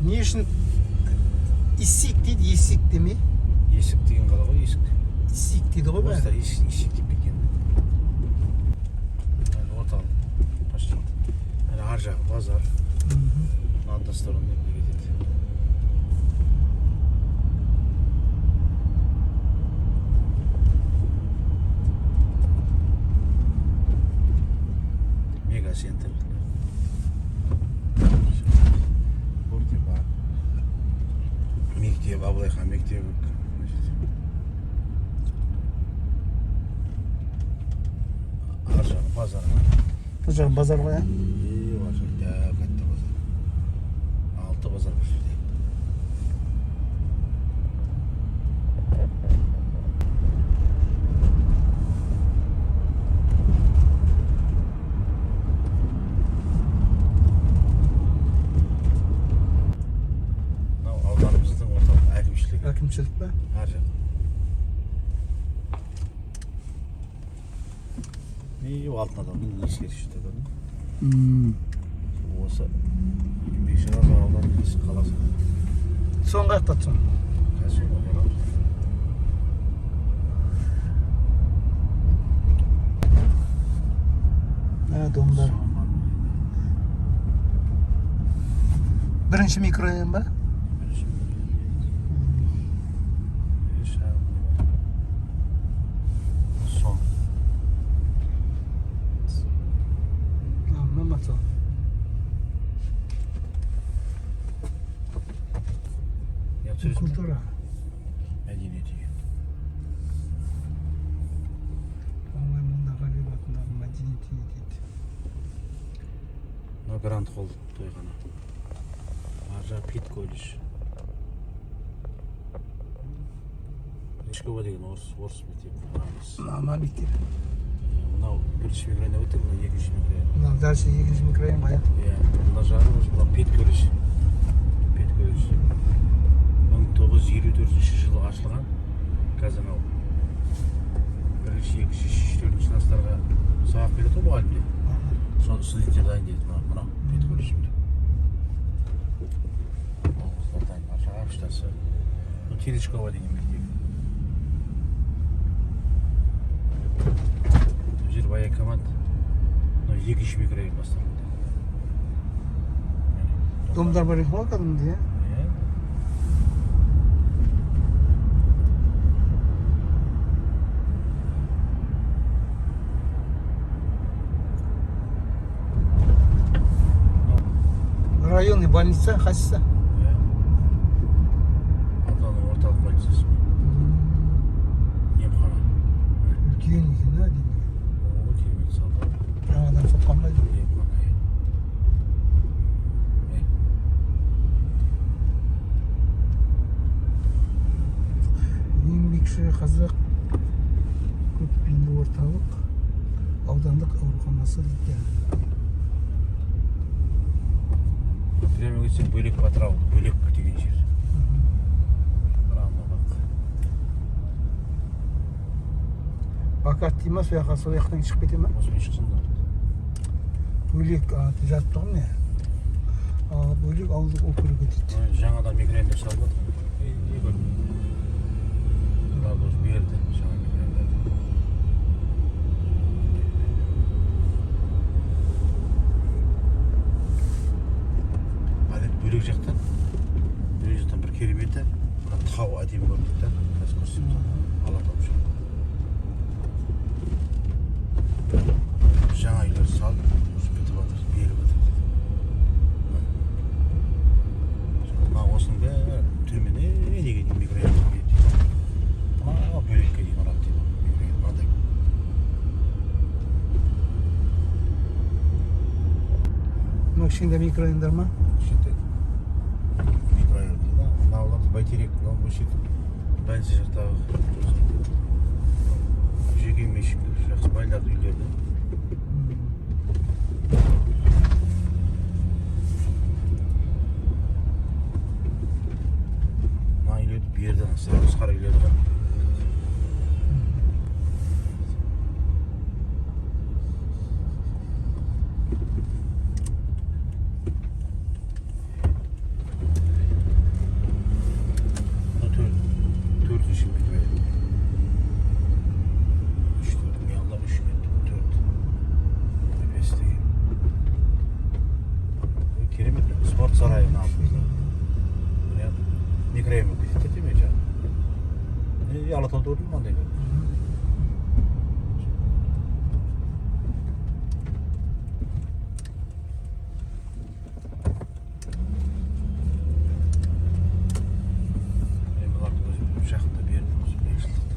Не үшін исик дейді, есік демей? Есік деген қала ғой, есік. Исик дейді ғой бәрі. Орыстар исик деп кеткен. Орталық, почти. Ар жағы базар. Надо стороны кетеді. Мега центр. Мектеп, Абылайхан мектебі. Ар жағы базар. Бұл жағы базар ғой, Ар жағы қатты базар. 6 базар бұл жерде. Мынау ауданымыздың орталық әкімшілігі. Әкімшілік пе? Ар жағы. Алтын адамның ескерткіші тұр. Осы Бейшараз ауданының есік қаласы. Соңғы аяқта тұр. Қазір барамыз. Домдар. Бірінші микрорайон ба? Культура. Мәдениет үйі. По-моему, Мұнағалиев атындағы мәдениет үйі дейді. Мына грант холл тойғаны. Ар жағы Пит колледж. Ешкова деген орыс мектебі. Ама мектеп. Мынау бірінші микрорайонда өтті, мынау екінші микрорайон. Мынау дальше екінші микрорайон ба? Мына жағы мына Пит колледж. 1954 жылы ашылған. Қазір анау бірінші, екінші, үшінші сыныстарға сабақ береді ғой мұғалімдер. Соны студенттер дайындайды мына Пит колледжінде. Оқушылар дайындайды. Ар жағы Апштасы. Бұл Терешкова деген мектеп. Бұл жер военкомат. Мынау екінші микрорайон басталды. Домдар бар екен ғой кәдімгідей, иә? Районный больница қайсысы? Ауданның орталық больницасы. Емхана. Үлкен екен, деймін. О, керемет салды. Жаңадан сатқан ба? Емхана. Еңбекші қазақ көпбейінді орталық аудандық ауруханасы дейді. Прямо кетсең бөлек Батырау, бөлек деген жер. Бакат дей ма, сол жақтан шығып кете ма? Осымен шықсын да. Бөлек жатып тұғын не? Бөлек ауылдық округі дейді. Жаңадан микрорайондар салып жатыр. Ладос берді жаңа микрорайондарды. Бөлек жақтан бір кереметі, тау әдемі көрінеді да, қазір көрсетіп Алатау үшін. Жаңа үйлер салып, бітіп жатыр, беріп жатыр. Мына осының бәрі төмене неге дейін микрорайон келеді. Мына бөлекке дейін барады дейді. Мынандай. Мына кішкентай микрорайондар ма? Бәйтерек, мынау көшет, бәлсі жақтағы жеке мешік, жақсы байларды үйлерді. Мына үйлерді берді, сағыз қара үйлерді ғой. Sport sarayının altında. Yani mikroyemek işte değil mi canım? Yalıt'a doğru mu değil mi? Uçakta bir yerim olsun, yaşlılıkta.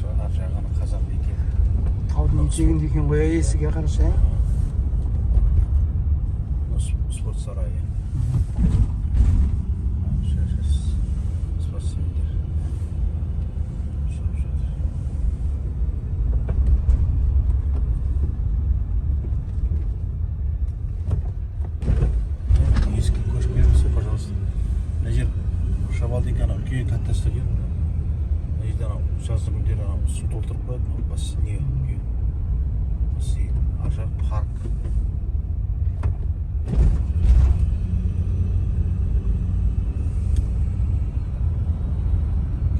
Şu arjağını kazan diye. Taudың етегіндегі қоя есіге қарашы. Sport sarayı. Sport sevindir. Eski köşk vermesi, пожалуйста. Ne жер шабалдың ана үлкен катта стадион. Мына жерде ана жаздың күндері ана су толтырып қояды, бассейн үлкен. Бассейн, ар жақ парк.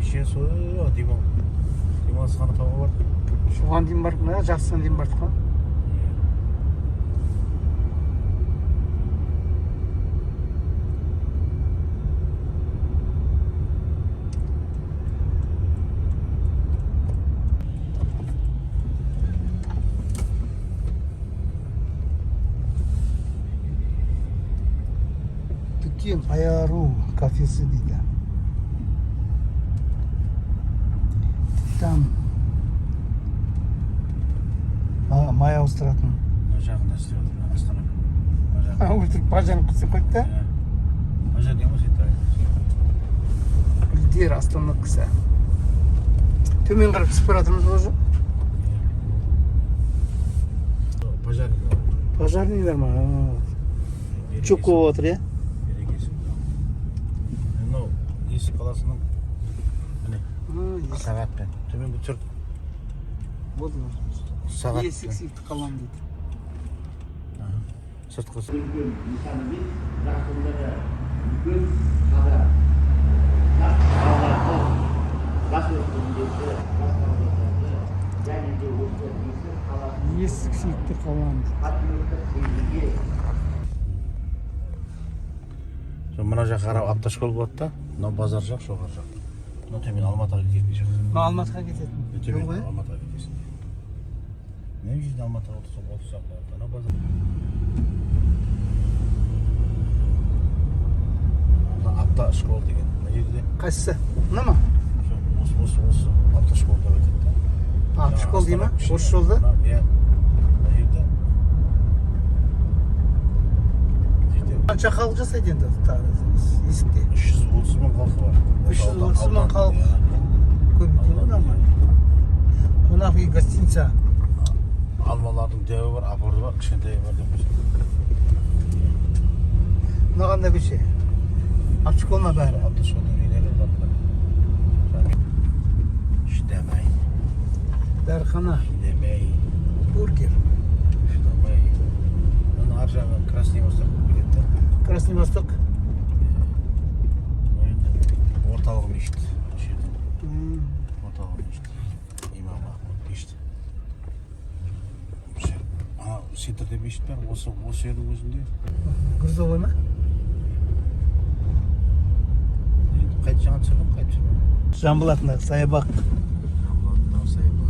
Кеше сол демалысхана тауға бардық. Соған дейін бардық па, жақсыған дейін бардық па? Дүкен Аяру кафесі дейді. Там май ауыстыратын. Мына жағында істеп жатыр, Астана. Өлтіріп бажанып қылсын қойды да. Мына жер не болса айтайын. Гүлдер остановкасы. Төмен қарап түсіп бара жатырмыз уже. Пожарный бар. Пожарныйлар ма? Жүк қойып отыр, иә? Берекесі. Мынау Есік қаласының міне сағатпен. Төменгі түсіріп Болды ма? сағат. Есік сүйікті қалам дейді. Сыртқысы. Нысанымен жақында да үлкен қада қалаларды бас өртендерді, бас қалаларды және де осы есік қаласын Есік сүйікті қалам дейді. патриоттық сезімге Мына жақ қарап автошкол болады да, мынау базар жақ, жоғары жақ. Мынау төмен Алматыға кететін жақ. Мына Алматыға кететін. Төмен Жол ғой? Алматыға кетесің. Не жерде Алматыға отырсақ болады, ана базар. Мына автошкол деген, мына жерде. Қайсысы? Мына ма? Осы автошкол деп айтады да. Автошкол дей ма? Осы жолда? Иә, мына жерде. Қанша халық жасайды енді есікте? 330 мың халқы бар. 330 мың халық. Көп екен ғой нормально. Қонақ үй гостиница. Алмалардың дәуі бар, апорды бар, кішкентайы бар деп қойса. Мына қандай көше? Автошкол ма бәрі? Автошколдың үйлері бар. Шыдамай, Дәріхана, шыдамай, бургер. шыдамай. Оның ар жағы Красный Восток болып кетеді да. Красный Восток. Орталық мешіт. Орталық мешіт. Имам Ахмад мешіті. Ана центрде мешіт бар, осы жердің өзінде. Грузовой ма? Қайт жаңа түсірдім, қайт түсірдім. Жамбыл атындағы саябақ. Мынау саябақ.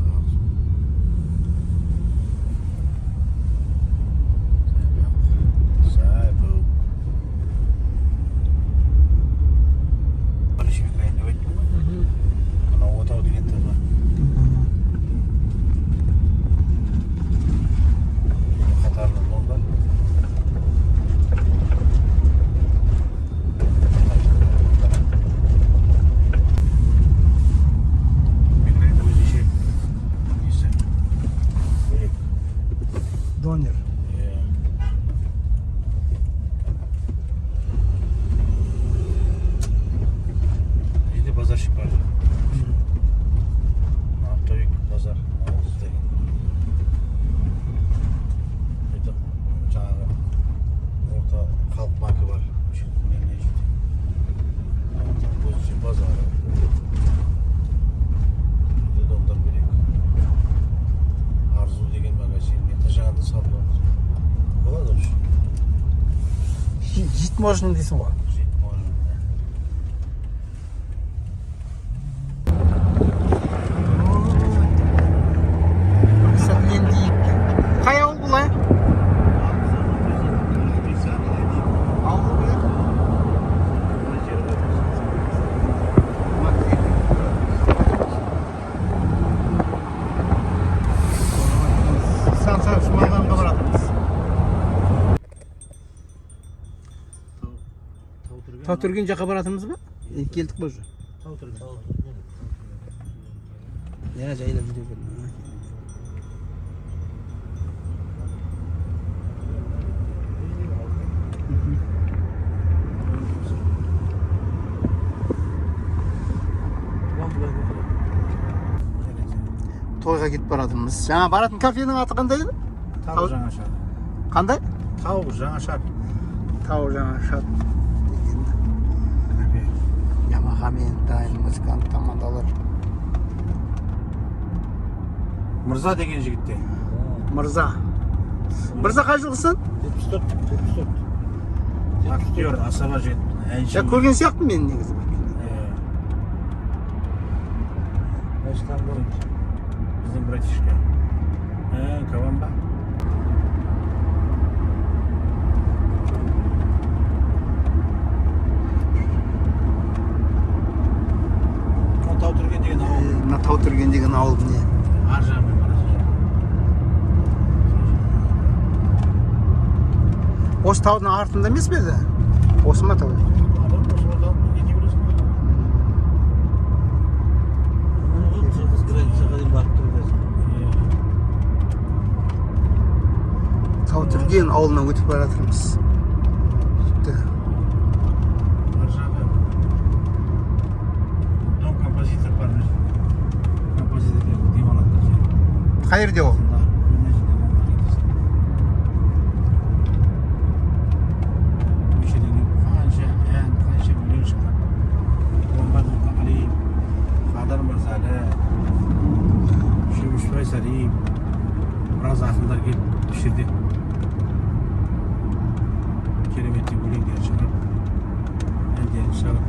Саябақ. Бірінші микроайын деп айттым ғой. Мынау отау деген тағы бар. Қатарлы жол бар. Микроайын өзінше несі бөлек. Донер. Bizde bazarşık var. Автовик базар. Жаңағы орта халық банкі бар. Көзінше базары. Бізде домдар берек. Арзу деген saldı. Болады уже. Жит можно дейсің ғой. Қай ауыл бұлай? Ауыл бұлай? Сан Шымағанға баратырмыз. Таутүрген жаққа баратырмыз ба? Келдік бе уже? Ya жайлап жүре бер. Тойға кетіп баратырмыз. Жаңа баратын кафенің аты қандай еді? Тау жаңа шар. Қандай? Тау жаңа шар. Тау жаңа шар. Ямахамен дайын музыкант командалар. Мырза деген жігітте. Мырза. Мырза қай жылғысың? 74. Актер, асаба жігіт. Я көрген сияқты мен негізі. Біздің братишка. Кабан ба? Таутүрген деген ауыл. Мына Таутүрген деген ауыл не? Ар жағымен барасың. Осы таудың артында емес пе еді? Осы ма тау? Адам осы орда кете бересің ба? Границаға дейін барып тұру бересің. Таутүрген ауылына өтіп баратырмыз. Сөйтті. Ар жағы. Дом композитор бар. Композитор демалаттар жер. Қай жерде ол? Біраз ақындар келіп осы жерде кереметтей өлеңдер шығарып әндерін шығарып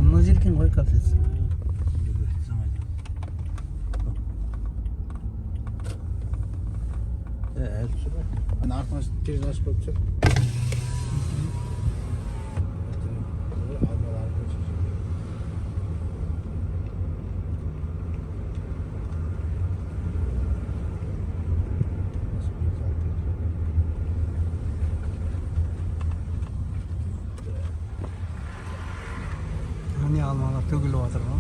Мына жер екен ғой кафесі. Артына терін ашып қойып тұр. Не алмалар төгіліп жатыр ғой.